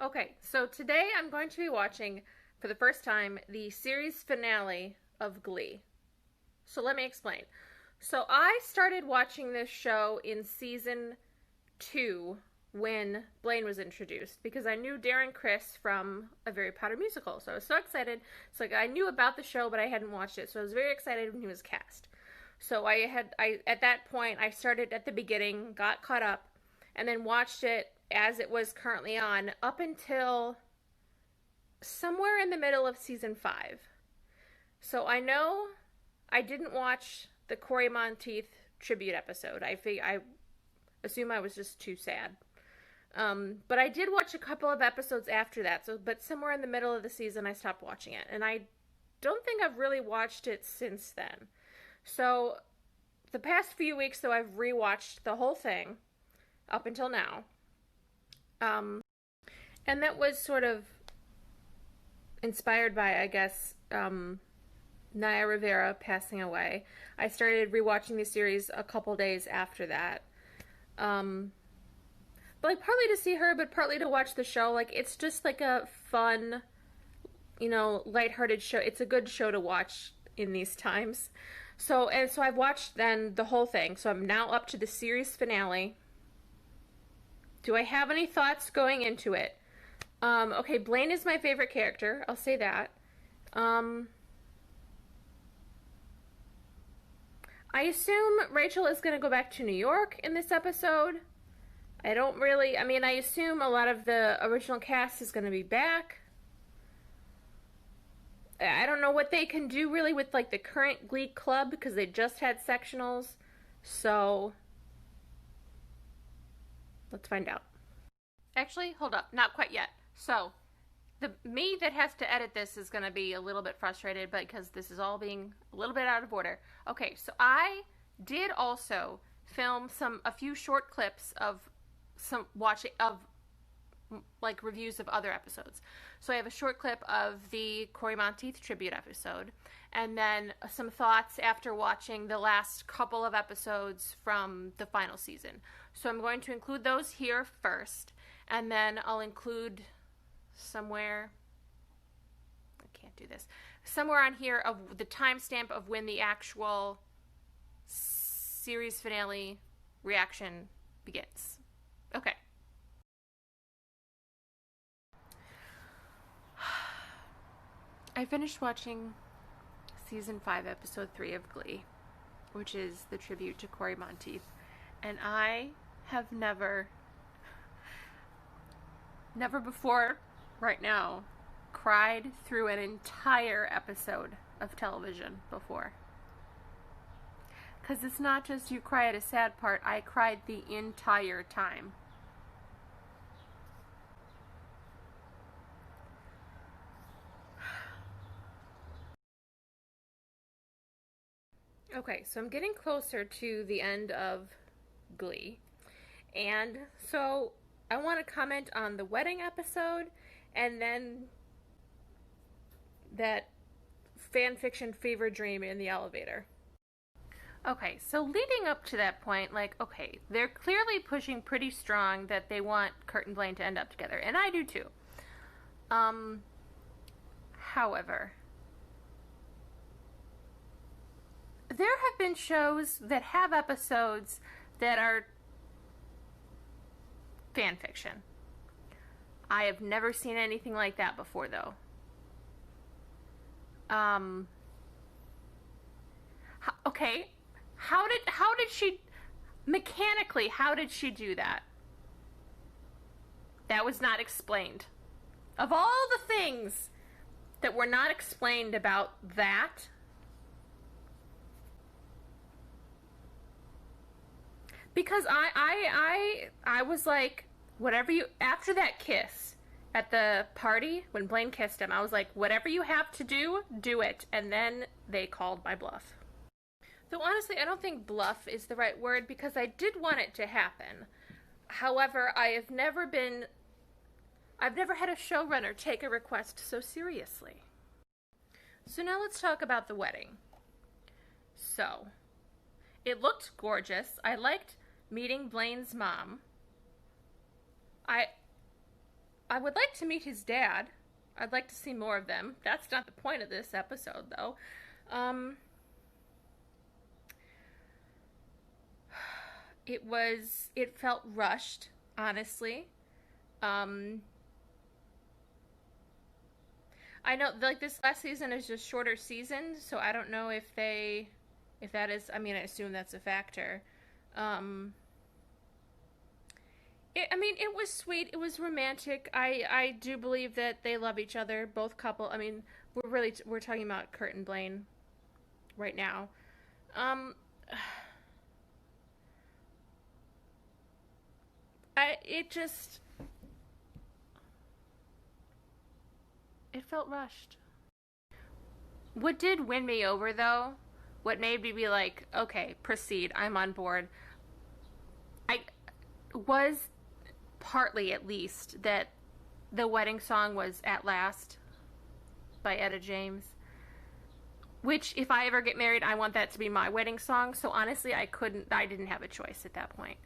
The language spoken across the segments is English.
Okay, so today I'm going to be watching for the first time the series finale of Glee. So let me explain. So I started watching this show in season 2 when Blaine was introduced because I knew Darren Criss from A Very Potter Musical. So I was so excited. So like I knew about the show but I hadn't watched it. So I was very excited when he was cast. So I at that point I started at the beginning, got caught up, and then watched it as it was currently on up until somewhere in the middle of season 5. So I know I didn't watch the Corey Monteith tribute episode. I assume I was just too sad. But I did watch a couple of episodes after that. So, but somewhere in the middle of the season, I stopped watching it, and I don't think I've really watched it since then. So, the past few weeks, though, I've rewatched the whole thing up until now. Um, and that was sort of inspired by, I guess, Naya Rivera passing away. I started rewatching the series a couple days after that. But like partly to see her, but partly to watch the show. Like it's just like a fun, lighthearted show. It's a good show to watch in these times. So I've watched then the whole thing. So I'm now up to the series finale. Do I have any thoughts going into it? Okay, Blaine is my favorite character. I'll say that. I assume Rachel is going to go back to New York in this episode. I assume a lot of the original cast is going to be back. I don't know what they can do really with like the current Glee club because they just had sectionals. So let's find out. Actually, hold up, not quite yet. So the me that has to edit this is going to be a little bit frustrated because this is all being a little bit out of order. Okay, so I did also film a few short clips of some watching of like reviews of other episodes. So I have a short clip of the Corey Monteith tribute episode, and then some thoughts after watching the last couple of episodes from the final season. So I'm going to include those here first, and then I'll include somewhere on here of the timestamp of when the actual series finale reaction begins. Okay. I finished watching season 5, episode 3 of Glee, which is the tribute to Corey Monteith, and I have never before, right now, cried through an entire episode of television before. Because it's not just you cry at a sad part, I cried the entire time. Okay, so I'm getting closer to the end of Glee. And so I want to comment on the wedding episode and then that fan fiction fever dream in the elevator. Okay, so leading up to that point, like, okay, they're clearly pushing pretty strong that they want Kurt and Blaine to end up together, and I do too. However, there have been shows that have episodes that are fan fiction. I have never seen anything like that before, though. Okay, how did she mechanically? How did she do that? That was not explained. Of all the things that were not explained about that, because I was like, whatever you, after that kiss at the party when Blaine kissed him, I was like, whatever you have to do, do it. And then they called my bluff. Though honestly, I don't think bluff is the right word because I did want it to happen. However, I've never had a showrunner take a request so seriously. So now let's talk about the wedding. So, it looked gorgeous. I liked meeting Blaine's mom. I would like to meet his dad. I'd like to see more of them. That's not the point of this episode, though. Um, it felt rushed, honestly. Um, I know, like, this last season is just shorter seasons, so I don't know if that is, I mean, I assume that's a factor. Um, it was sweet. It was romantic. I do believe that they love each other, both couple. I mean, we're talking about Kurt and Blaine right now. Um, it just, it felt rushed. What did win me over, though, what made me be like, okay, proceed, I'm on board, I was partly, at least, that the wedding song was At Last by Etta James. Which, if I ever get married, I want that to be my wedding song. So honestly, I didn't have a choice at that point.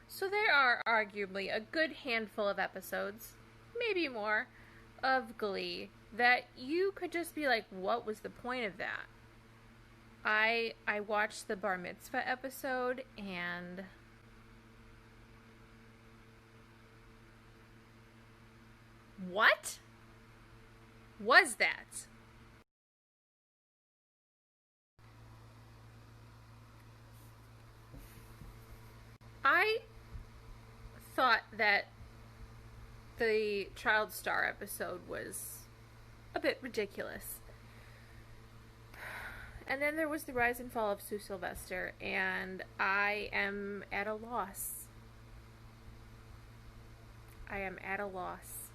So there are arguably a good handful of episodes, maybe more, of Glee that you could just be like, what was the point of that? I watched the Bar Mitzvah episode, and what was that? I thought that the Child Star episode was a bit ridiculous. And then there was the rise and fall of Sylvester, and I am at a loss. I am at a loss.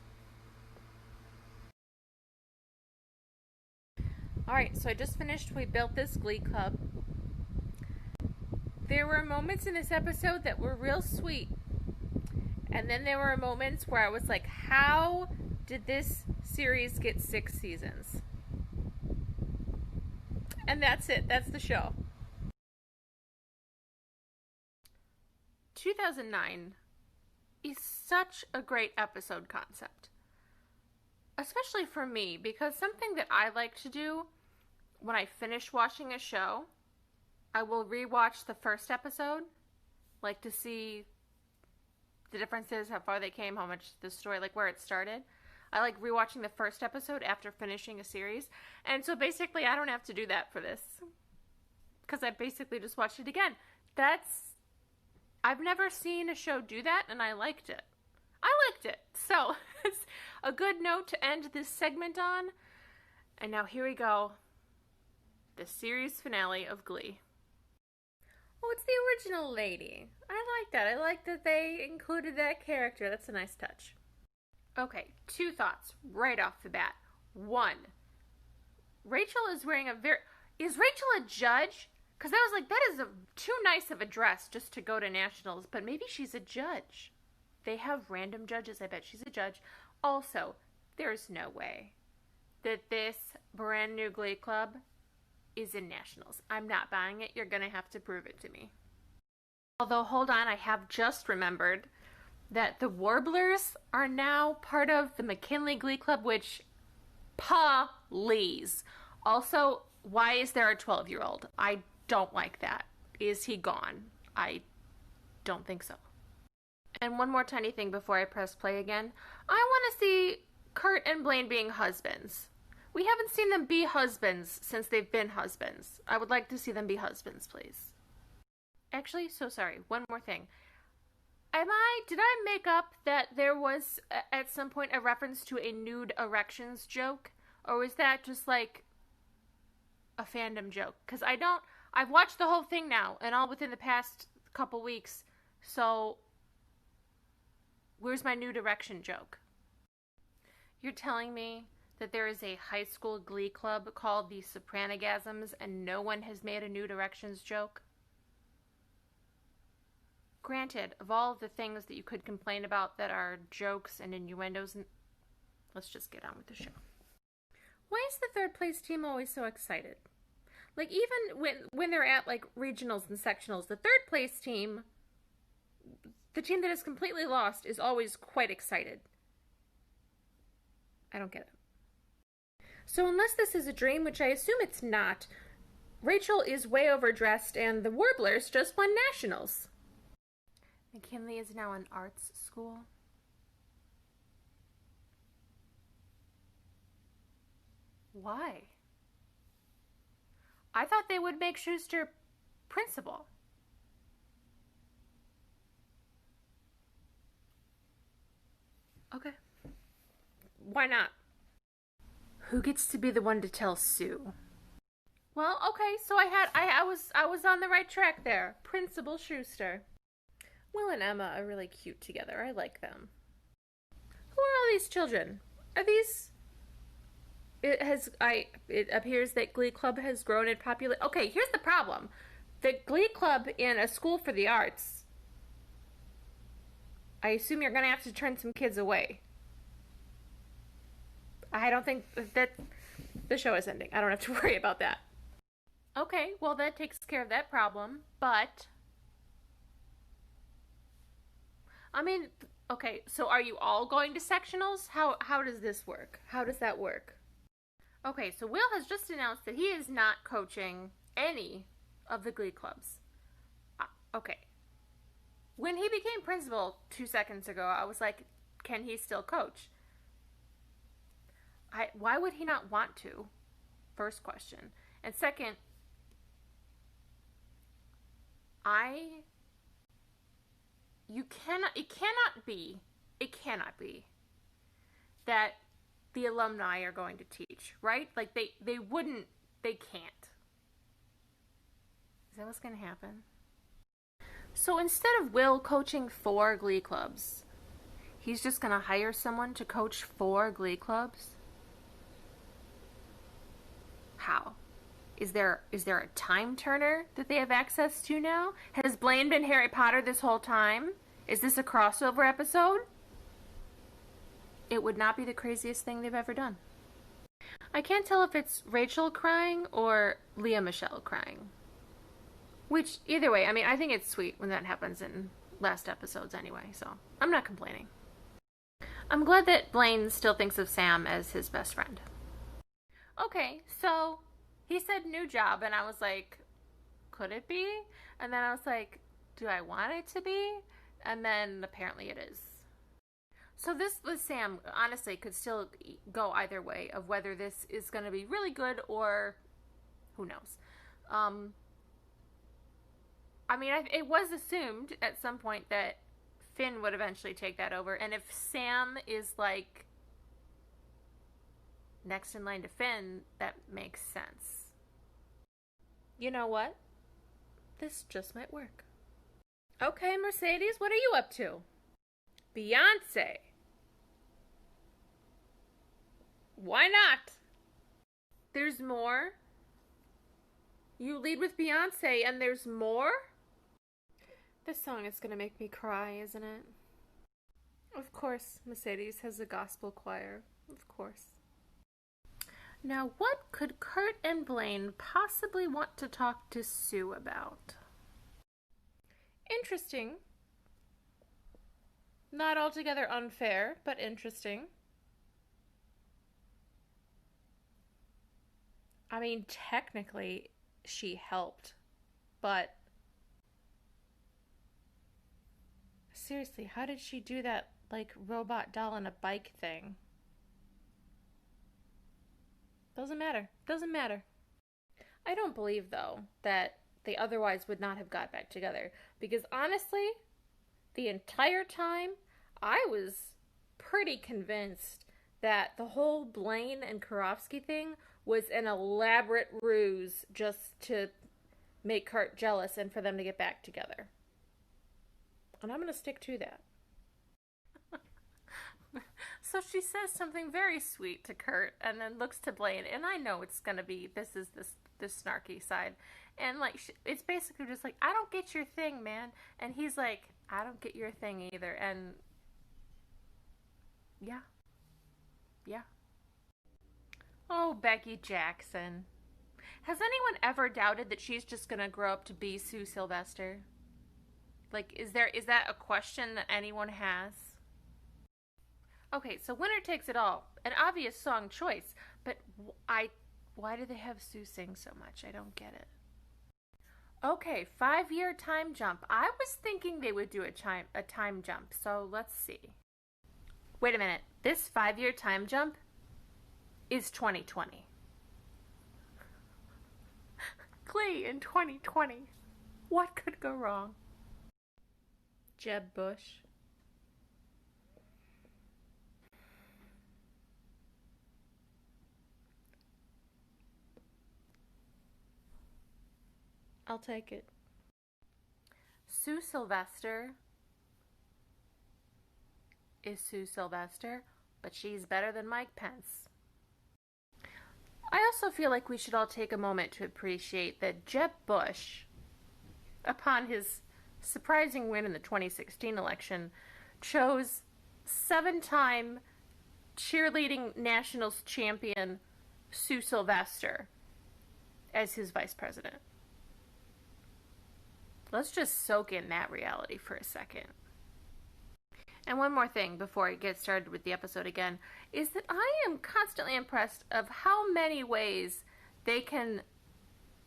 Alright, so I just finished We Built This Glee Club. There were moments in this episode that were real sweet. And then there were moments where I was like, how did this series get 6 seasons? And that's it. That's the show. 2009 is such a great episode concept. Especially for me, because something that I like to do when I finish watching a show, I will rewatch the first episode, like to see the differences, how far they came, how much the story, like where it started. I like rewatching the first episode after finishing a series. And so basically I don't have to do that for this, because I basically just watched it again. I've never seen a show do that, and I liked it. So it's a good note to end this segment on. And now here we go. The series finale of Glee. Oh, it's the original lady. I like that. I like that they included that character. That's a nice touch. Okay, 2 thoughts right off the bat. 1, Rachel is wearing is Rachel a judge? Because I was like, that is too nice of a dress just to go to nationals, but maybe she's a judge. They have random judges. I bet she's a judge. Also, there's no way that this brand new Glee Club is in nationals. I'm not buying it. You're going to have to prove it to me. Although, hold on, I have just remembered that the Warblers are now part of the McKinley Glee Club, which, please. Also, why is there a 12-year-old? I don't like that. Is he gone? I don't think so. And one more tiny thing before I press play again. I want to see Kurt and Blaine being husbands. We haven't seen them be husbands since they've been husbands. I would like to see them be husbands, please. Actually, so sorry. One more thing. Did I make up that there was at some point a reference to a nude erections joke? Or was that just like a fandom joke? Because I've watched the whole thing now, and all within the past couple weeks. So, where's my nude erection joke? You're telling me that there is a high school Glee Club called the Sopranogasms and no one has made a nude erections joke? Granted, of all of the things that you could complain about that are jokes and innuendos, let's just get on with the show. Why is the 3rd place team always so excited? Like, even when they're at, like, regionals and sectionals, the 3rd place team, The team that is completely lost is always quite excited. I don't get it. So unless this is a dream, which I assume it's not, Rachel is way overdressed and the Warblers just won nationals. McKinley is now an arts school. Why? I thought they would make Schuster principal. Okay. Why not? Who gets to be the one to tell Sue? Well, okay, so I was on the right track there. Principal Schuster. Will and Emma are really cute together. I like them. Who are all these children? Are these... It appears that Glee Club has grown in popularity. Okay, here's the problem. The Glee Club in a school for the arts, I assume you're going to have to turn some kids away. I don't think that the show is ending. I don't have to worry about that. Okay, well that takes care of that problem, but... I mean, okay, so are you all going to sectionals? How does this work? How does that work? Okay, so Will has just announced that he is not coaching any of the Glee clubs. Okay. When he became principal 2 seconds ago, I was like, can he still coach? Why would he not want to? First question. And second, it cannot be that the alumni are going to teach, right? Like they can't. Is that what's going to happen? So instead of Will coaching 4 Glee clubs, he's just going to hire someone to coach 4 Glee clubs? How? Is there a time turner that they have access to now? Has Blaine been Harry Potter this whole time? Is this a crossover episode? It would not be the craziest thing they've ever done. I can't tell if it's Rachel crying or Leah Michelle crying. Which, either way, I mean, I think it's sweet when that happens in last episodes anyway, so I'm not complaining. I'm glad that Blaine still thinks of Sam as his best friend. Okay, so he said new job, and I was like, could it be? And then I was like, do I want it to be? And then apparently it is. So this with Sam, honestly, could still go either way of whether this is going to be really good or who knows. I mean, it was assumed at some point that Finn would eventually take that over. And if Sam is like next in line to Finn, that makes sense. You know what? This just might work. Okay, Mercedes, what are you up to? Beyonce. Why not? There's more? You lead with Beyonce and there's more? This song is going to make me cry, isn't it? Of course, Mercedes has a gospel choir. Of course. Now, what could Kurt and Blaine possibly want to talk to Sue about? Interesting. Not altogether unfair, but interesting. I mean, technically, she helped, but seriously, how did she do that, like, robot doll on a bike thing? Doesn't matter. Doesn't matter. I don't believe, though, that they otherwise would not have got back together. Because honestly, the entire time, I was pretty convinced that the whole Blaine and Karofsky thing was an elaborate ruse just to make Kurt jealous and for them to get back together. And I'm going to stick to that. So she says something very sweet to Kurt and then looks to Blaine, and I know it's going to be this snarky side. And like it's basically just like, I don't get your thing, man. And he's like, I don't get your thing either. And yeah. Oh, Becky Jackson. Has anyone ever doubted that she's just going to grow up to be Sue Sylvester? Like, is that a question that anyone has? Okay, so Winner Takes It All, an obvious song choice, but why do they have Sue sing so much? I don't get it. Okay, 5-year time jump. I was thinking they would do a time jump, so let's see. Wait a minute. This 5-year time jump is 2020. Glee in 2020. What could go wrong? Jeb Bush. I'll take it. Sue Sylvester is Sue Sylvester, but she's better than Mike Pence. I also feel like we should all take a moment to appreciate that Jeb Bush, upon his surprising win in the 2016 election, chose 7-time cheerleading nationals champion Sue Sylvester as his vice president. Let's just soak in that reality for a second. And one more thing before I get started with the episode again, is that I am constantly impressed of how many ways they can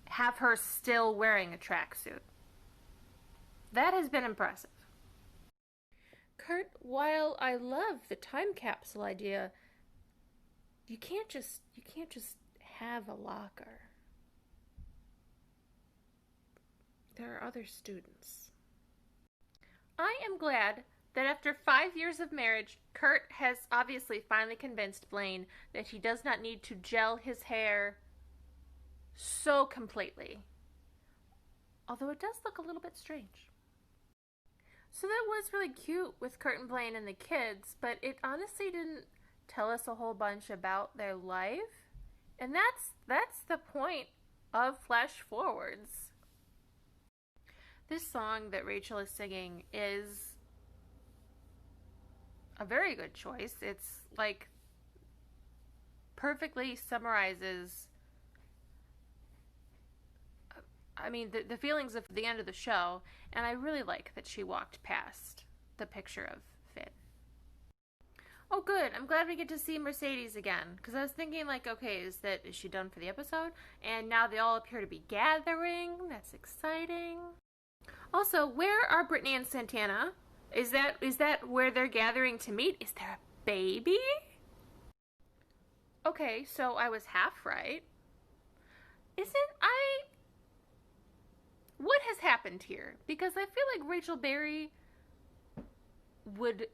have her still wearing a tracksuit. That has been impressive. Kurt, while I love the time capsule idea, you can't just have a locker. There are other students. I am glad that after 5 years of marriage, Kurt has obviously finally convinced Blaine that he does not need to gel his hair so completely. Although it does look a little bit strange. So that was really cute with Kurt and Blaine and the kids, but it honestly didn't tell us a whole bunch about their life. And that's the point of flash forwards. This song that Rachel is singing is a very good choice. It's like perfectly summarizes the feelings of the end of the show, and I really like that she walked past the picture of Finn. Oh good, I'm glad we get to see Mercedes again, because I was thinking like, okay, is she done for the episode? And now they all appear to be gathering. That's exciting. Also, where are Brittany and Santana? Is that where they're gathering to meet? Is there a baby? Okay, so I was half right. What has happened here? Because I feel like Rachel Berry would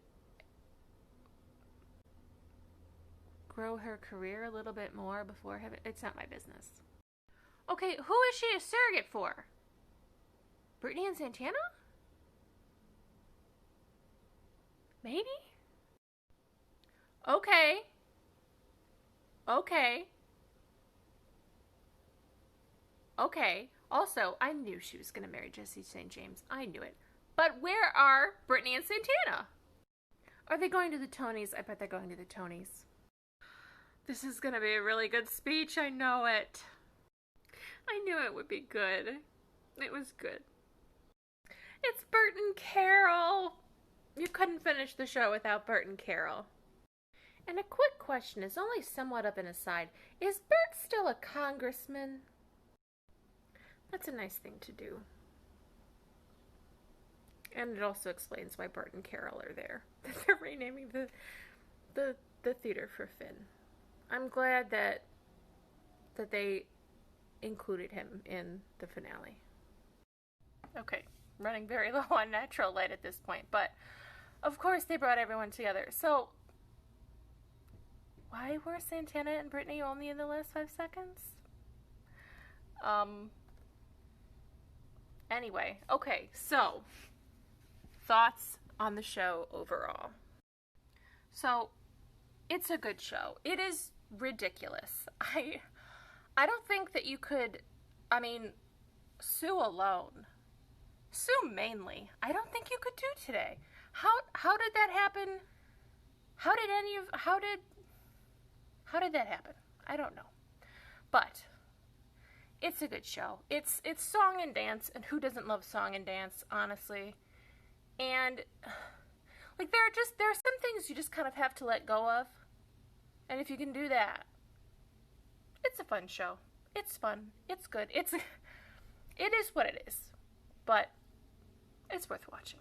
grow her career a little bit more before having... It's not my business. Okay, who is she a surrogate for? Brittany and Santana? Maybe? Okay. Also, I knew she was going to marry Jesse St. James. I knew it. But where are Brittany and Santana? Are they going to the Tonys? I bet they're going to the Tonys. This is going to be a really good speech. I know it. I knew it would be good. It was good. It's Bert and Carol. You couldn't finish the show without Bert and Carol. And a quick question is only somewhat of an aside. Is Bert still a congressman? That's a nice thing to do. And it also explains why Bert and Carol are there. They're renaming the theater for Finn. I'm glad that they included him in the finale. Okay, running very low on natural light at this point, but of course they brought everyone together. So why were Santana and Brittany only in the last 5 seconds? Anyway, okay, so thoughts on the show overall. So it's a good show. It is ridiculous. I don't think that you could, Sue alone, Sue mainly, I don't think you could do today. How did that happen? How did that happen? I don't know. But it's a good show. It's song and dance, and who doesn't love song and dance, honestly? And like there are some things you just kind of have to let go of. And if you can do that, it's a fun show. It's fun. It's good. It is what it is. But it's worth watching.